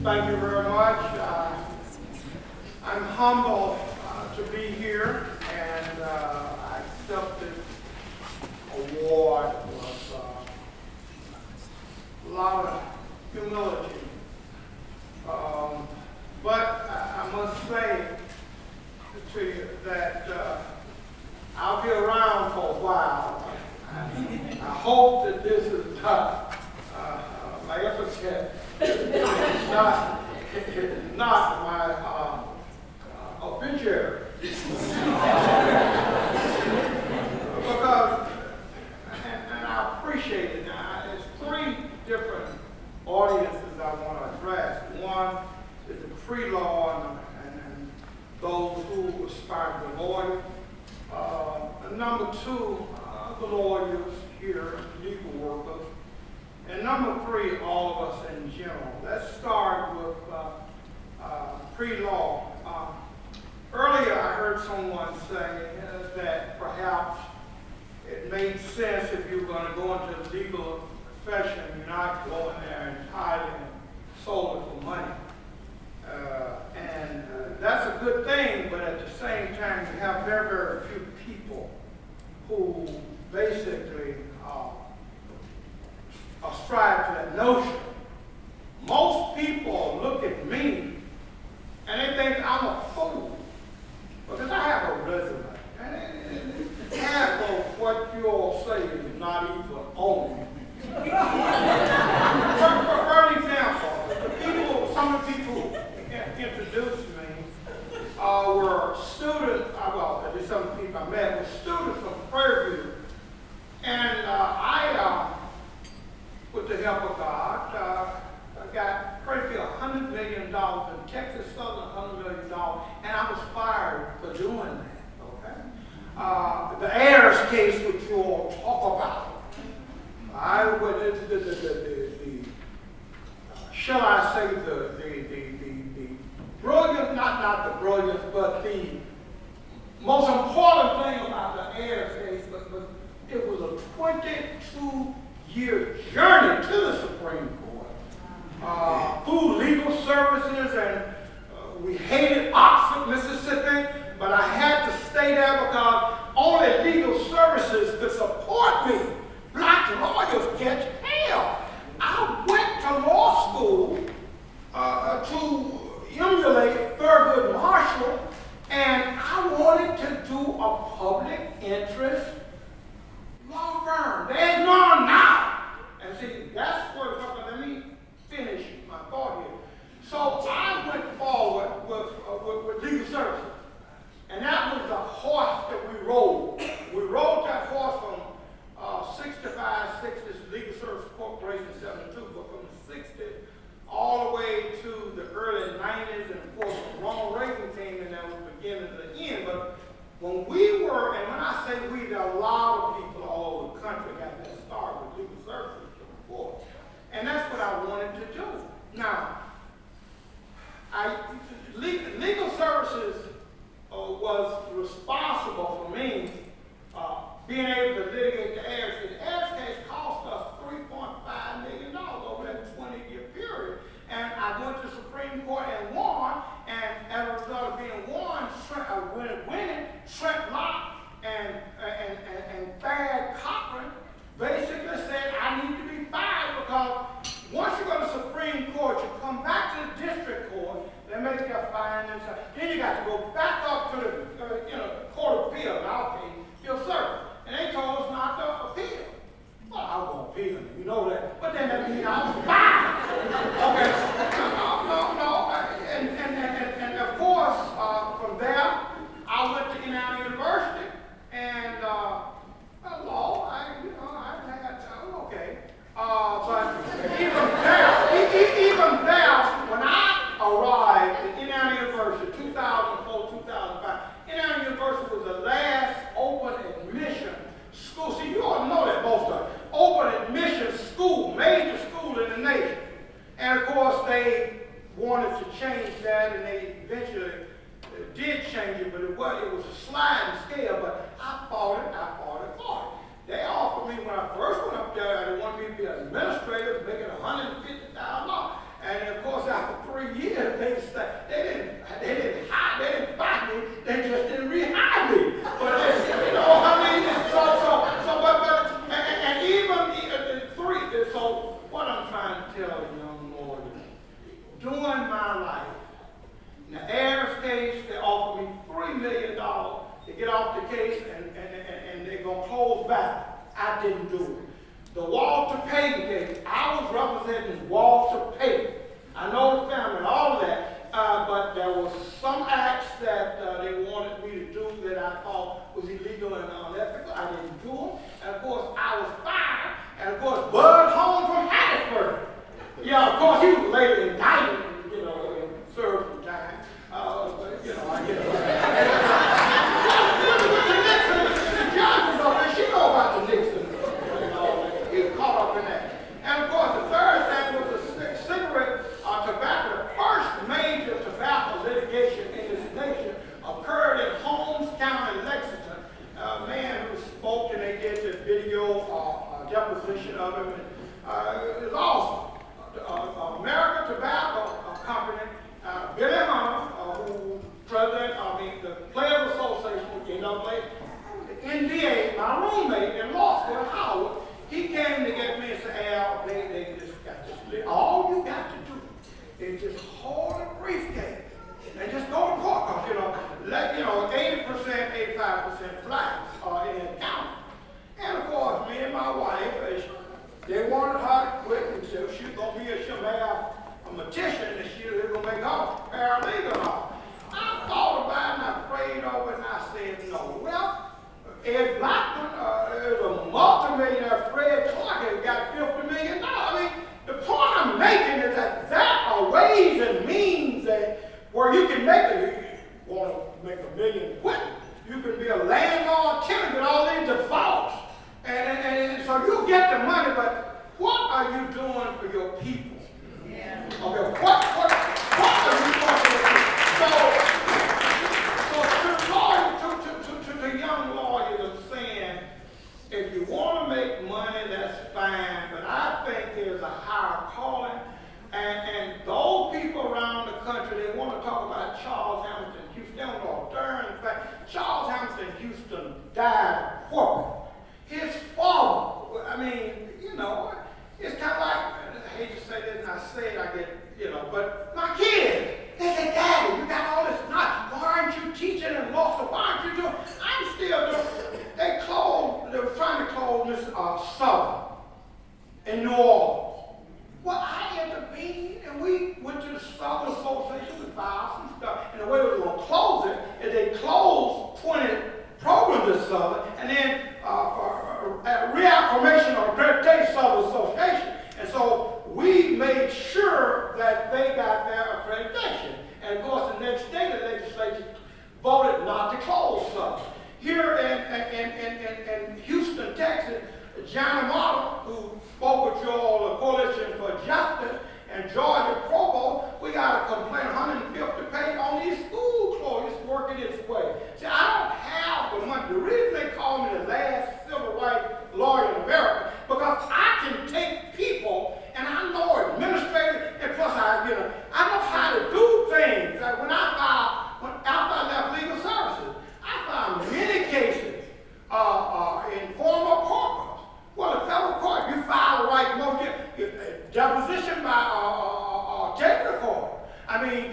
Thank you very much. I'm humbled to be here, and I accept this award with a lot of humility. But I must say to you that I'll be around for a while. I hope that this is not my epithet. It's not my obituary. Because, and I appreciate it. There's three different audiences I want to address. One is the pre-law and those who aspire to be lawyers. Number two, the lawyers here, legal workers. And number three, all of us in general. Let's start with pre-law. Earlier I heard someone say that perhaps it made sense if you were going to go into the legal profession, you're not going there entirely and solely for money. And that's a good thing, but at the same time you have very, very few people who basically ascribe to that notion. Most people look at me and they think I'm a fool because I have a resume. And half of what you all say is not even on me. For example, some of the people who introduced me were students, well, there's some people I met, were students from Prairie View. And I, with the help of God, I got Prairie View $100 million, and Texas Southern $100 million, and I was fired for doing that, okay? The heirs case, which you all talk about, I went into shall I say, the brilliant, not the brilliance, but the most important thing about the heirs case was it was a 22-year journey to the Supreme Court through legal services, and we hated Oxford, Mississippi, but I had to stay there because only legal services could support me. Black lawyers catch hell. I went to law school to emulate Thurgood Marshall, and I wanted to do a public interest law firm. There's none now. And see, that's where, let me finish my thought here. So I went forward with legal services. And that was the horse that we rode. We rode that horse from 65, 60s, Legal Service Corporation 72, but from the 60s all the way to the early 90s, and of course Ronald Reagan came in there was the beginning to the end. But when we were, and when I say we, there are a lot of people all over the country got that start with legal services before. And that's what I wanted to do. Now, legal services was responsible for me being able to litigate the heirs case. The heirs case cost us $3.5 million over that 20-year period. And I went to the Supreme Court and won, and as a result of being winning, Trent Locke and Thad Cochran basically said I need to be fired because once you go to the Supreme Court, you come back to the district court, they make their findings, then you got to go back up to the Court of Appeal. Now, okay, you'll serve. And they told us not to appeal. Well, I was going to appeal, you know that. But then that means I was fired. Okay. No. And of course, from there, I went to Indiana University, and law, okay. But even there, when I arrived at Indiana University, 2004, 2005, Indiana University was the last open admission school. See, you all know that most of it. Open admission school, major school in the nation. And of course, they wanted to change that, and they eventually did change it, but it was a sliding scale, but I fought it. They offered me, when I first went up there, they wanted me to be an administrator, making $150,000. And of course, after 3 is just hold a briefcase and just go to court. Because, 80%, 85% blacks are in the county. And of course, me and my wife, they wanted her to quit and so she's going to be she'll have a magician and she's going to make her paralegal. I thought about it and I prayed over it and I said no. Well, Ed Blackman is a multimillionaire. Fred Clark has got $50 million. I mean, the point I'm making is that there are ways and means that where you can make it. You want to make $1 million quick. You can be a landlord tenant with all these defaults. And so you get the money, but what are you doing for your people? Yeah. Okay, what are you doing for your people? So to the young lawyers, I'm saying, if you want to make money, that's fine, but I think there's a higher calling. And those people around the country, they want to talk about Charles Hamilton Houston. They don't know darn fact. Charles Hamilton Houston died corporate. His father, I mean, it's kind of like, I hate to say this, and I say it, I get, but my kids, they say, Daddy, you got all this knowledge. Why aren't you teaching in law school? Why aren't you doing? I'm still doing. They were trying to close this Southern in New Orleans. Well, I intervened, and we went to the Southern Association with files and stuff, and the way we were going to close it is they closed 20 programs at Southern, and then reaffirmation or accreditation Southern Association. And so we made sure that they got their accreditation. And of course, the next day, the legislature voted not to close Southern. Here in Houston, Texas, Johnny Martin, who spoke with your Coalition for Justice, and Georgia Provo, we got a complaint, 150 pages on these school closures working its way. See, I don't have the money. The reason they call me the last civil rights lawyer in America, because I can take people, and I know administrators, and plus I know how to do things. Like after I left legal services, I found many cases in former corporate. Well, the federal court, you file the right motion, deposition by tape recorder. I mean,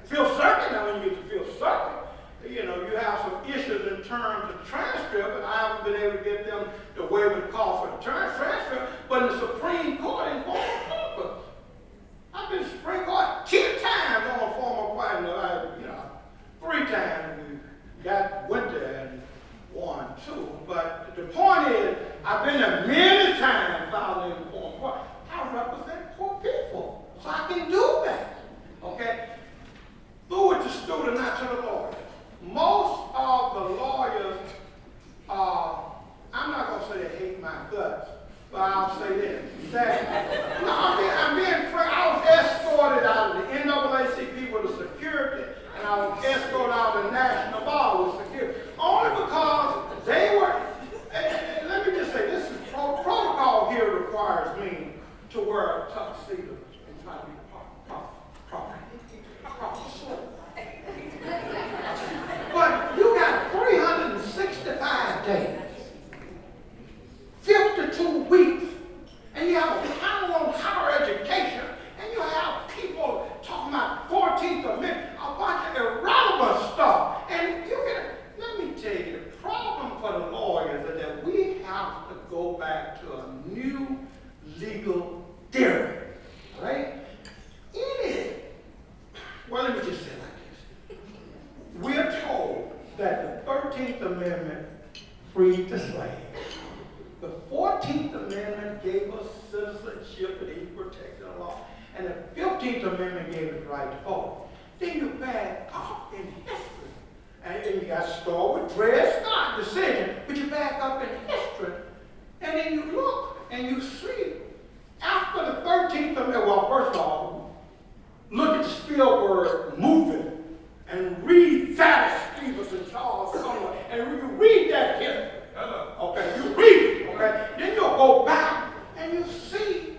Fifth Circuit, now when you get to Fifth Circuit, you have some issues in terms of transcript, and I haven't been able to get them to waive the cost for the transcript, but in the Supreme Court in former corporate, I've been to the Supreme Court 10 times on a former partner, 3 times we went there and won 2. But the point is, I've been there many times filing in the former court. I represent poor people, so I can do that. Okay? Through it to student, not to the lawyers. Most of the lawyers, I'm not going to say they hate my guts, but I'll say this. I'm being frank. I was escorted out of the NAACP with the security, and I was escorted out of the National Bar with security. Only because they were, let me just say, this is protocol here requires me to wear a tuxedo and try to be proper. But you got 365 days, 52 weeks, and you have a panel on higher education, and you have people talking about 14th Amendment, a bunch of irrelevant stuff. And let me tell you, the problem for the lawyers is that we have to go back to a new legal theory, right? Well, let me just say it like this. We're told that the 13th Amendment freed the slave. The 14th Amendment gave us citizenship and equal protection of law. And the 15th Amendment gave us the right to vote. Then you back up in history. And you got started with Dred Scott decision, but you back up in history. And then you look and you see after the 13th Amendment, well, first of all, look at the Spielberg movie and read Thaddeus Stevens, Charles Sumner, and you read that history. Okay, you read it, okay? Then you'll go back and you see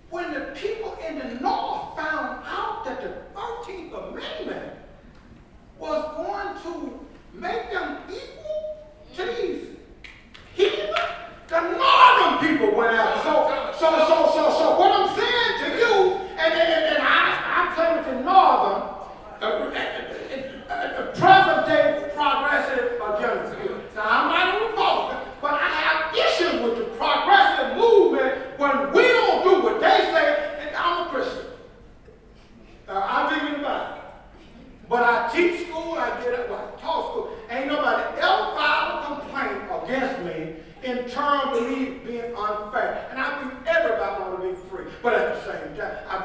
when the people in the North found out that the 13th Amendment was going to make them equal to these heathen, the Northern people went out. So what I'm saying to you,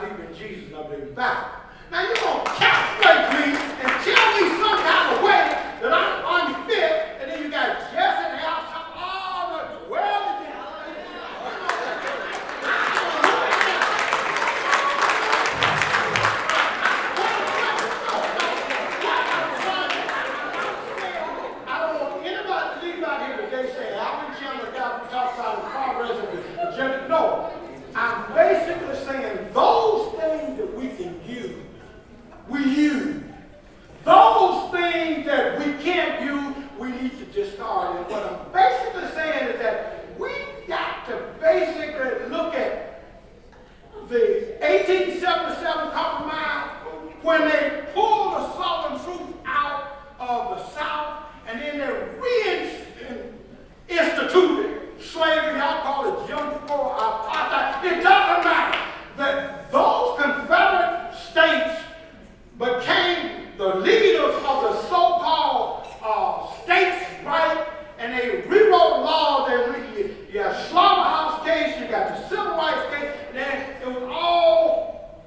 believe in Jesus and I believe in the Bible. Now you're going to castrate me and tell me some kind of way that I'm unfit, and then you got Jesse in the house talking all the well again. I don't want anybody to leave out here today saying, Alvin Chambliss got talks about the progress of the agenda. No. I'm basically saying those things that we can use, we use. Those things that we can't use, we need to discard. And what I'm basically saying is that we got to basically look at the 1877 compromise when they pulled the Southern troops out of the South and then they reinstituted slavery. Y'all call it Jim Crow apartheid. It doesn't matter. That those Confederate states became the leaders of the so-called states' right, and they rewrote laws. You got slaughterhouse case, you got the civil rights case, and then it was all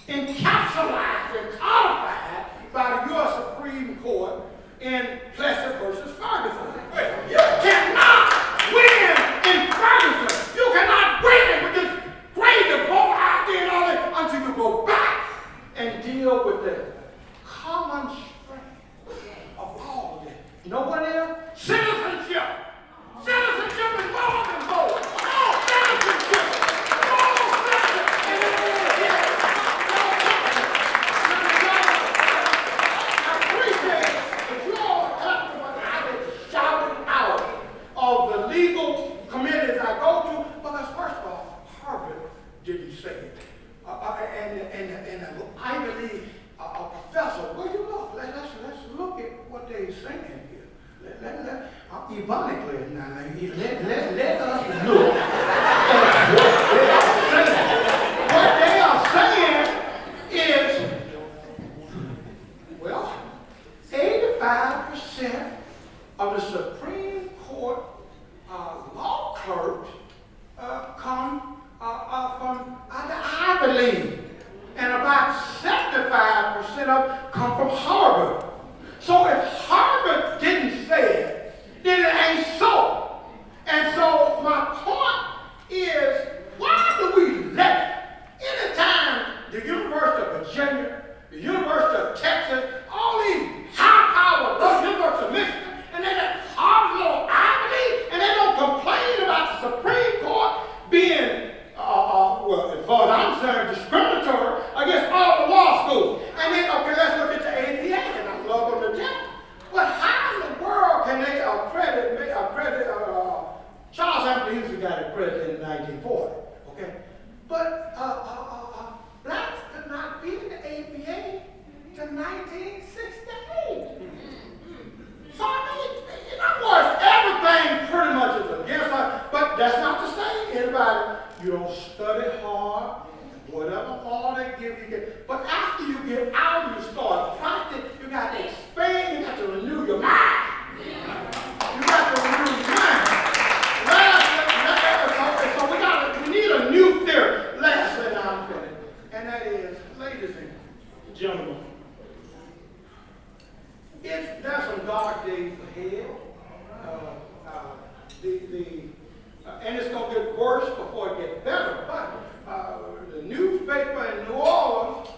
encapsulated and codified by the U.S. Supreme Court in Plessy versus Ferguson. You cannot win in Ferguson. You cannot win with this great vote out there and all that until you go back and deal with the common strength of all of this. You know what it is? Citizenship. Citizenship is more than vote. Oh, citizenship. Oh, citizenship. And it is here. I appreciate that you all have what I get shouted out of the legal committees I go to, because first of all, Harvard didn't say it. And Ivy League professor, well, you look, let's look at what they're saying here. Ironically, let us look at what they are saying. What they are saying is, well, 85% of the Supreme Court law clerks come from the Ivy League, and about 75% of them come from Harvard. So if Harvard didn't say it, then it ain't so. And so my point is, why do we let anytime the University of Virginia, the University of Texas, all these high-powered, those University of Michigan, and they got Harvard little Ivy League, and they don't complain about the Supreme Court being, well, as far as I'm concerned, discriminatory against all the law schools. And then, okay, let's look at the APA, and I love them to death. But how in the world can they accredit Charles Hamilton usually got accredited in 1940, okay? But blacks could not be in the APA till 1968. So I mean, in other words, everything pretty much is against us, but that's not to say anybody, you don't study hard, whatever law they give you get. But after you get out, you start practicing, you got to expand, you got to renew your mind. You got to renew your mind. So we need a new theory. Lastly, now I'm finished. And that is, ladies and gentlemen, there's some dark days ahead. And it's going to get worse before it gets better. But the newspaper in New Orleans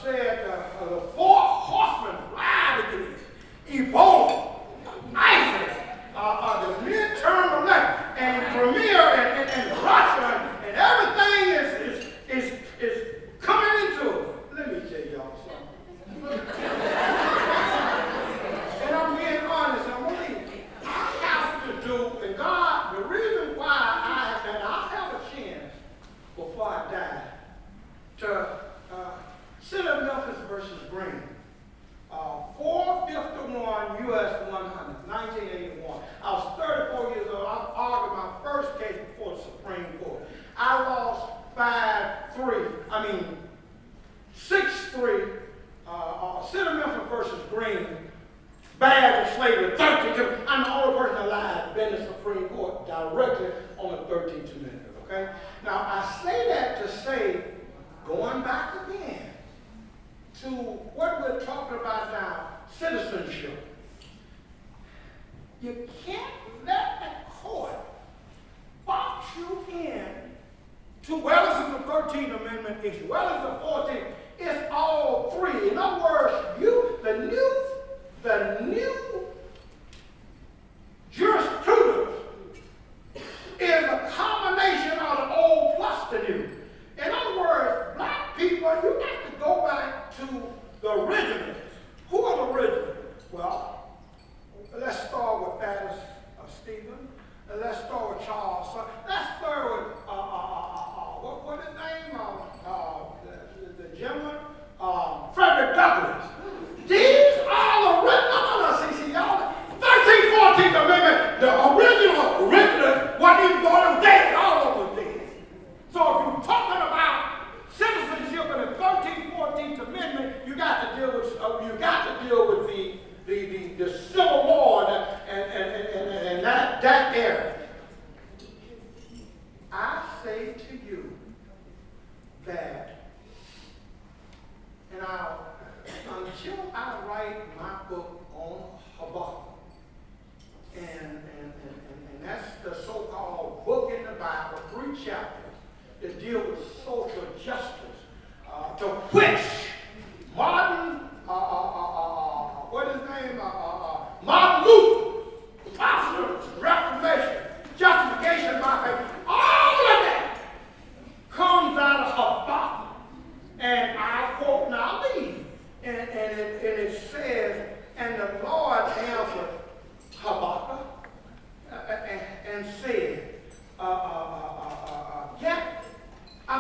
said the 4 horsemen ride against Ebola, ISIS, the midterm election, and Premier and Russia, and everything is coming into it. Let me tell y'all something. And I'm being honest, I have to do, and God, the reason why I'll have a chance before I die to sit in Memphis versus Green. 451 U.S. 100, 1981. I was 34 years old. I argued my first case before the Supreme Court. I lost 6-3. Sit in Memphis versus Green. Bad slavery, 32. I'm the only person alive been in the Supreme Court directly on the 13th Amendment, okay? Now, I say that to say, going I'm back again to what we're talking about now, citizenship. You can't let the court box you in to, well, this is the 13th Amendment issue, well, it's the 14th. It's all three. In other words, the new jurisprudence is a combination of the old plus the new. In other words, black people, you got to go back to the originals. Who are the originals? Well, let's start with Thaddeus Stephen. Let's start with Charles. Let's start with what his name? The gentleman, Frederick Douglass. These are the original. See, y'all. 13th, 14th Amendment. The original wasn't even born. Was dead. All of them was dead. So if you're talking about citizenship in the 13th, 14th Amendment, you got to deal with the Civil War and that era. I say to you that, and until I write my book on Habakkuk, and that's the so-called book in the Bible, 3 chapters that deal with social justice, to which Martin, what is his name? Martin Luther, Protestant Reformation, justification by faith, all of that comes out of Habakkuk. And I quote now leave. And it says, and the Lord answered Habakkuk and said, yet a